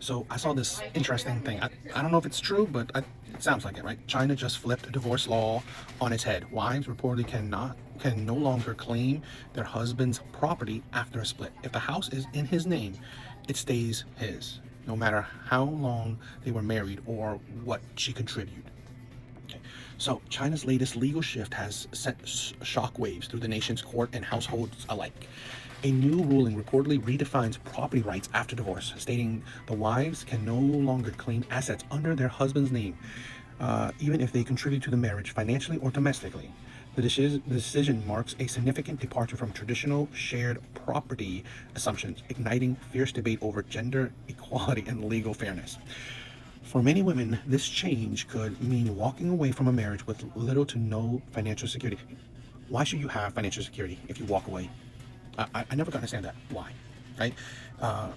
So I saw this interesting thing. I don't know if it's true, but it sounds like it, right? China just flipped divorce law on its head. Wives reportedly can no longer claim their husband's property after a split. If the house is in his name, it stays his, no matter how long they were married or what she contributed. Okay. So China's latest legal shift has sent shockwaves through the nation's court and households alike. A new ruling reportedly redefines property rights after divorce, stating the wives can no longer claim assets under their husband's name, even if they contribute to the marriage financially or domestically. The decision marks a significant departure from traditional shared property assumptions, igniting fierce debate over gender equality and legal fairness. For many women, this change could mean walking away from a marriage with little to no financial security. Why should you have financial security if you walk away? I never got to understand that. Why? Right? Uh,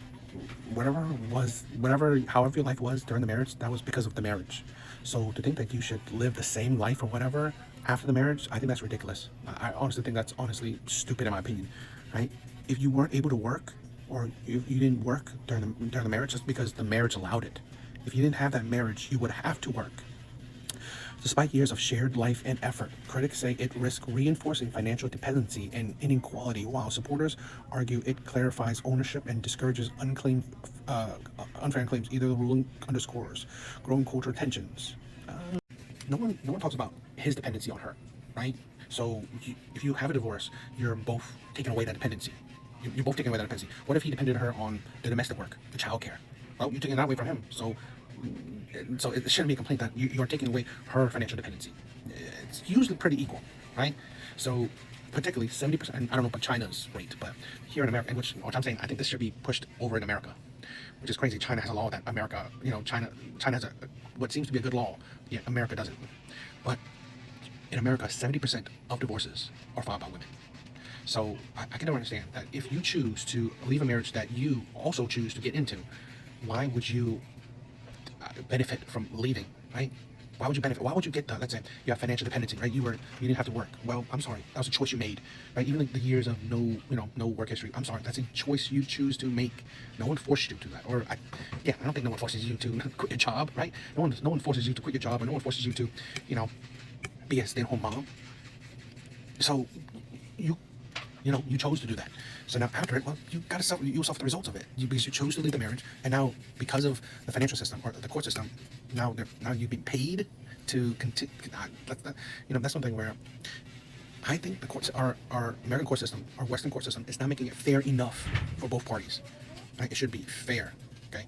however your life was during the marriage, that was because of the marriage. So to think that you should live the same life or whatever after the marriage, I think that's ridiculous. I honestly think that's honestly stupid in my opinion. Right? If you weren't able to work, or if you didn't work during the marriage, just because the marriage allowed it. If you didn't have that marriage, you would have to work. Despite years of shared life and effort, critics say it risks reinforcing financial dependency and inequality, while supporters argue it clarifies ownership and discourages uh, unfair claims. Either the ruling underscores growing cultural tensions. No one talks about his dependency on her, right? So if you have a divorce, you're both taking away that dependency. You're both taking away that dependency. What if he depended on her on the domestic work, the child care? Well, you're taking that away from him. So it shouldn't be a complaint that you're taking away her financial dependency. It's usually pretty equal, right? So particularly 70%, I don't know about China's rate, but here in America, which I'm saying, I think this should be pushed over in America, which is crazy. China has a law that America, China has what seems to be a good law, yet America doesn't. But in America, 70% of divorces are filed by women. So I can never understand that if you choose to leave a marriage that you also choose to get into, why would you benefit from leaving, right? Why would you benefit? Why would you get the, let's say you have financial dependency, right? You didn't have to work. Well, I'm sorry, that was a choice you made, right? Even like the years of no work history. I'm sorry, that's a choice you choose to make. No one forced you to do that. I don't think no one forces you to quit your job, right? No one forces you to quit your job, or no one forces you to, you know, be a stay-at-home mom. So you you chose to do that. So now after it, well, you suffer the results of it. Because you chose to leave the marriage, and now because of the financial system or the court system, now you've been paid to continue. That's something where I think the courts, our American court system, our Western court system, is not making it fair enough for both parties. Right? It should be fair. Okay.